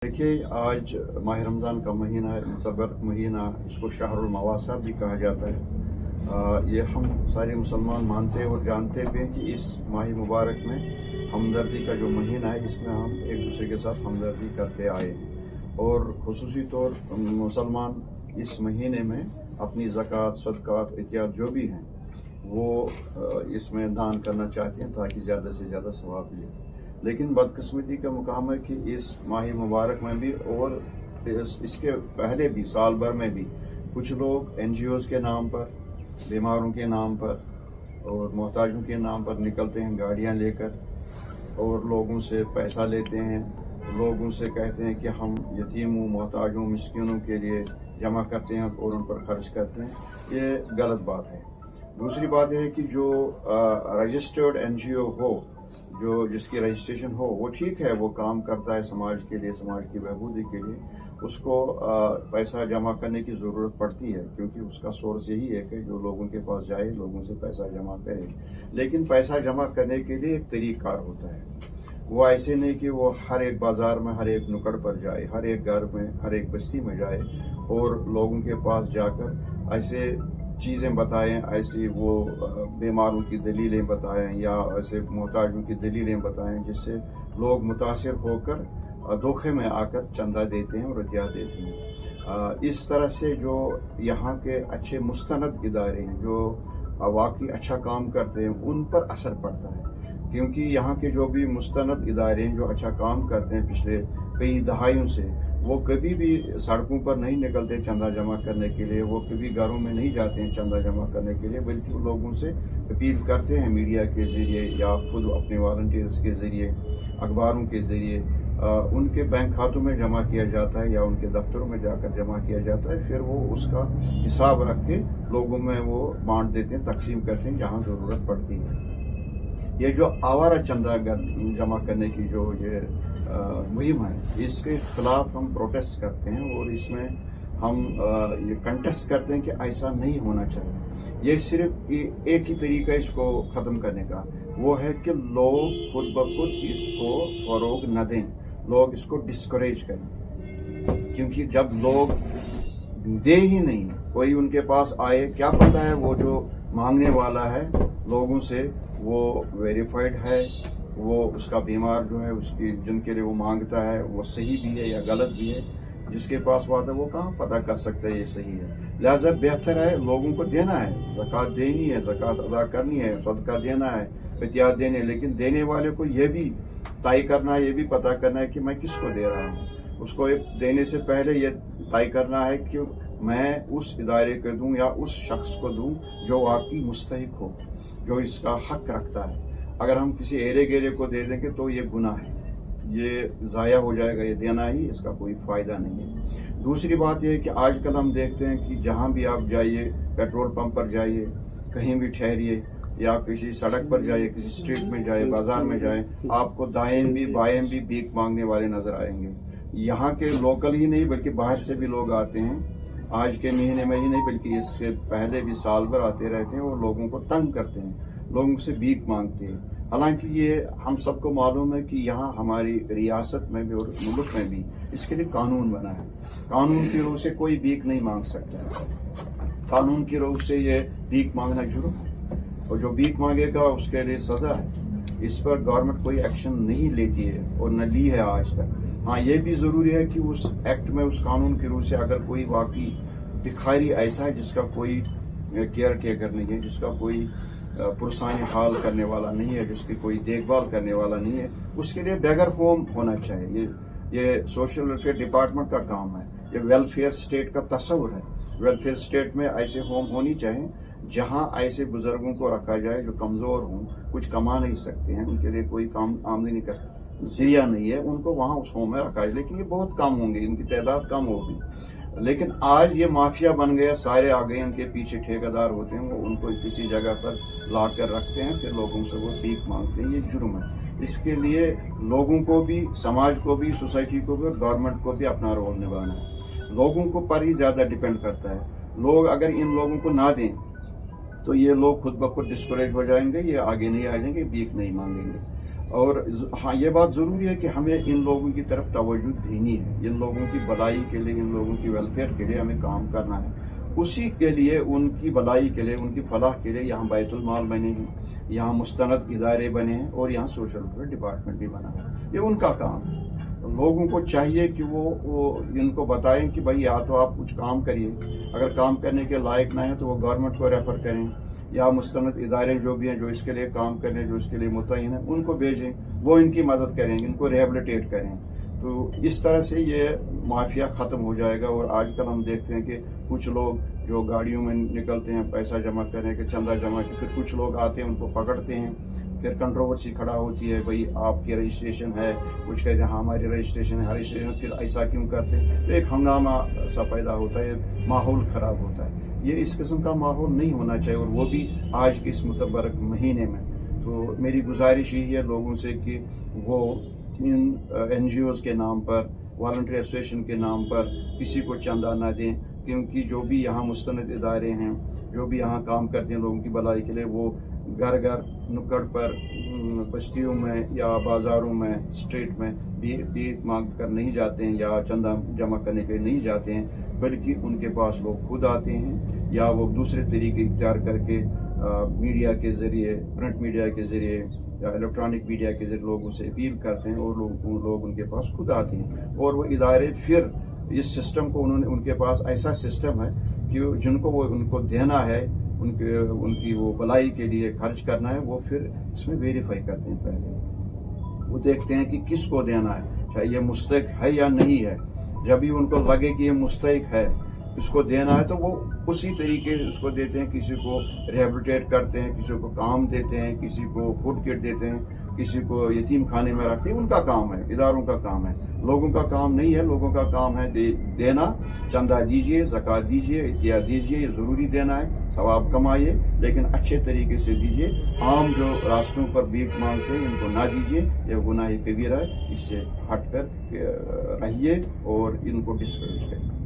देखिए, आज माह रमज़ान का महीना है, मुतबरक महीना, इसको शहरुल मवासा भी कहा जाता है। ये हम सारे मुसलमान मानते हैं और जानते भी हैं कि इस माह मुबारक में हमदर्दी का जो महीना है, इसमें हम एक दूसरे के साथ हमदर्दी करते आए हैं। और खुसूसी तौर मुसलमान इस महीने में अपनी ज़कात, सदक़ात, इत्याद जो भी हैं वो इसमें दान करना चाहते हैं ताकि ज़्यादा से ज़्यादा सवाब मिले। लेकिन बदकिस्मती का मुकाम है कि इस माह मुबारक में भी और इसके पहले भी साल भर में भी कुछ लोग NGOs के नाम पर, बीमारों के नाम पर और मोहताजों के नाम पर निकलते हैं गाड़ियां लेकर और लोगों से पैसा लेते हैं। लोगों से कहते हैं कि हम यतीमों, मोहताजों, मिस्किनों के लिए जमा करते हैं और उन पर खर्च करते हैं। ये गलत बात है। दूसरी बात यह है कि जो रजिस्टर्ड NGO हो, जो जिसकी रजिस्ट्रेशन हो, वो ठीक है, वो काम करता है समाज के लिए, समाज की बहबूदी के लिए, उसको पैसा जमा करने की ज़रूरत पड़ती है क्योंकि उसका सोर्स यही है कि जो लोगों के पास जाए, लोगों से पैसा जमा करे। लेकिन पैसा जमा करने के लिए एक तरीक़ार होता है। वो ऐसे नहीं कि वो हर एक बाज़ार में, हर एक नुक्कड़ पर जाए, हर एक घर में, हर एक बस्ती में जाए और लोगों के पास जाकर ऐसे चीज़ें बताएं, ऐसी वो बीमारों की दलीलें बताएं या ऐसे मोहताजों की दलीलें बताएं जिससे लोग मुतासिर होकर धोखे में आकर चंदा देते हैं और अतिया देते हैं। इस तरह से जो यहाँ के अच्छे मुस्तनद इदारे हैं, जो वाकई अच्छा काम करते हैं, उन पर असर पड़ता है क्योंकि यहाँ के जो भी मुस्तनद इदारे हैं जो अच्छा काम करते हैं पिछले कई दहाइयों से, वो कभी भी सड़कों पर नहीं निकलते चंदा जमा करने के लिए, वो कभी घरों में नहीं जाते हैं चंदा जमा करने के लिए, बल्कि वो लोगों से अपील करते हैं मीडिया के ज़रिए या खुद अपने वॉलंटियर्स के ज़रिए, अखबारों के ज़रिए उनके बैंक खातों में जमा किया जाता है या उनके दफ्तरों में जाकर जमा किया जाता है। फिर वो उसका हिसाब रख के लोगों में वो बांट देते हैं, तकसीम करते हैं जहाँ ज़रूरत पड़ती है। ये जो आवारा चंदा जमा करने की जो ये मुहिम है, इसके खिलाफ हम प्रोटेस्ट करते हैं और इसमें हम ये कंटेस्ट करते हैं कि ऐसा नहीं होना चाहिए। ये सिर्फ एक ही तरीका इसको ख़त्म करने का, वो है कि लोग खुद ब खुद इसको फ़रोग न दें, लोग इसको डिस्करेज करें। क्योंकि जब लोग दे ही नहीं, कोई उनके पास आए, क्या पता है वो जो मांगने वाला है लोगों से वो वेरीफाइड है, वो उसका बीमार जो है उसकी जिनके लिए वो मांगता है वो सही भी है या गलत भी है। जिसके पास बात है वो कहाँ पता कर सकता है ये सही है। लिहाजा बेहतर है लोगों को देना है, ज़कात देनी है, ज़कात अदा करनी है, सदका देना है, इत्याद देने हैं, लेकिन देने वाले को ये भी तय करना है, ये भी पता करना है कि मैं किसको दे रहा हूँ। उसको देने से पहले ये तय करना है कि मैं उस इदारे को दूँ या उस शख्स को दूँ जो आपकी मुस्तहिक हो, जो इसका हक रखता है। अगर हम किसी एरे गेरे को दे देंगे तो ये गुनाह है, ये ज़ाया हो जाएगा, ये देना ही इसका कोई फ़ायदा नहीं है। दूसरी बात यह है कि आजकल हम देखते हैं कि जहाँ भी आप जाइए, पेट्रोल पंप पर जाइए, कहीं भी ठहरिए या किसी सड़क पर जाइए, किसी स्ट्रीट में जाए, बाज़ार में जाए, आपको दाएं भी बाएं भी भीख मांगने वाले नज़र आएंगे। यहाँ के लोकल ही नहीं बल्कि बाहर से भी लोग आते हैं। आज के महीने में ही नहीं बल्कि इससे पहले भी साल भर आते रहते हैं और लोगों को तंग करते हैं, लोगों से भीख मांगते हैं। हालांकि ये हम सबको मालूम है कि यहाँ हमारी रियासत में भी और मुल्क में भी इसके लिए कानून बना है। कानून की रूह से कोई भीख नहीं मांग सकता, कानून की रूह से ये भीख मांगना जुर्म है और जो भीख मांगेगा उसके लिए सज़ा है। इस पर गवर्नमेंट कोई एक्शन नहीं लेती है और न ली है आज तक। हाँ, ये भी ज़रूरी है कि उस एक्ट में, उस कानून की रूह से अगर कोई वाकई भिखारी ऐसा है जिसका कोई केयर टेकर नहीं है, जिसका कोई पुरसानी हाल करने वाला नहीं है, जिसकी कोई देखभाल करने वाला नहीं है, उसके लिए बेगर होम होना चाहिए। ये सोशल वेलफेयर डिपार्टमेंट का काम है, ये वेलफेयर स्टेट का तस्वुर है। वेलफेयर स्टेट में ऐसे होम होनी चाहिए जहां ऐसे बुजुर्गों को रखा जाए जो कमज़ोर हों, कुछ कमा नहीं सकते हैं, उनके लिए कोई काम आमदनी का जरिया नहीं है, उनको वहाँ उस होम में रखा जाए। लेकिन ये बहुत कम होंगे, इनकी तादाद कम होगी। लेकिन आज ये माफिया बन गया, सारे आ गए, उनके पीछे ठेकेदार होते हैं, वो उनको किसी जगह पर ला कर रखते हैं, फिर लोगों से वो भीख मांगते हैं। ये जुर्म है। इसके लिए लोगों को भी, समाज को भी, सोसाइटी को भी और गवर्नमेंट को भी अपना रोल निभाना है। लोगों को पर ही ज़्यादा डिपेंड करता है। लोग अगर इन लोगों को ना दें तो ये लोग खुद ब खुद डिस्करेज हो जाएंगे, ये आगे नहीं आ जाएंगे, भीख नहीं मांगेंगे। और हाँ, ये बात ज़रूरी है कि हमें इन लोगों की तरफ तवज्जो देनी है, इन लोगों की भलाई के लिए, इन लोगों की वेलफेयर के लिए हमें काम करना है। उसी के लिए, उनकी भलाई के लिए, उनकी फलाह के लिए यहाँ बैतुल माल बने हैं, यहाँ मुस्तनद इदारे बने हैं और यहाँ सोशल वेलफेयर डिपार्टमेंट भी बना है। ये उनका काम है। लोगों को चाहिए कि वो इनको बताएं कि भाई या तो आप कुछ काम करिए, अगर काम करने के लायक ना है तो वो गवर्नमेंट को रेफर करें, या मुस्तनद इदारे जो भी हैं, जो इसके लिए काम करें, जो इसके लिए मुतय्यन है, उनको भेजें, वो इनकी मदद करें, इनको रिहेबिलिटेट करें। तो इस तरह से ये माफिया ख़त्म हो जाएगा। और आजकल हम देखते हैं कि कुछ लोग जो गाड़ियों में निकलते हैं पैसा जमा करने के, चंदा जमा के, फिर कुछ लोग आते हैं उनको पकड़ते हैं, फिर कंट्रोवर्सी खड़ा होती है, भाई आपकी रजिस्ट्रेशन है, कुछ कहते हैं हाँ हमारी रजिस्ट्रेशन है, रजिस्ट्रेशन, फिर ऐसा क्यों करते हैं, तो एक हंगामा सा पैदा होता है, माहौल ख़राब होता है। ये इस किस्म का माहौल नहीं होना चाहिए, और वो भी आज के इस मुतबरक महीने में। तो मेरी गुजारिश यही है लोगों से कि वो इन NGOs के नाम पर, वॉलंटरी एसोसिएशन के नाम पर किसी को चंदा ना दें, क्योंकि जो भी यहाँ मुस्तनद इदारे हैं, जो भी यहाँ काम करते हैं लोगों की भलाई के लिए, वो घर घर नुक्कड़ पर, बस्तियों में या बाज़ारों में, स्ट्रीट में भीख मांग कर नहीं जाते हैं या चंदा जमा करने के लिए नहीं जाते हैं, बल्कि उनके पास लोग खुद आते हैं, या वो दूसरे तरीके इख्तियार करके मीडिया के ज़रिए, प्रिंट मीडिया के ज़रिए या इलेक्ट्रॉनिक मीडिया के ज़रिए लोगों से अपील करते हैं, और लोग उनके पास खुद आते हैं। और वो इदारे फिर इस सिस्टम को, उनके पास ऐसा सिस्टम है कि जिनको वो उनको देना है, उनकी वो भलाई के लिए खर्च करना है, वो फिर इसमें वेरीफाई करते हैं। पहले वो देखते हैं कि किसको देना है, चाहे ये मुस्तहिक है या नहीं है। जब भी उनको लगे कि ये मुस्तहिक है, इसको देना है, तो वो उसी तरीके उसको देते हैं। किसी को रिहेबिलिटेट करते हैं, किसी को काम देते हैं, किसी को फूड किट देते हैं, किसी को यतीम खाने में रखते हैं। उनका काम है, इदारों का काम है, लोगों का काम नहीं है। लोगों का काम है देना, चंदा दीजिए, ज़कात दीजिए, इतिया दीजिए, ये ज़रूरी देना है, सवाब कमाइए, लेकिन अच्छे तरीके से दीजिए। आम जो रास्तों पर भीख मांगते हैं इनको ना दीजिए, यह गुनाह कबीरा है, इससे हट कर रहिए और इनको डिस्करेज करिए।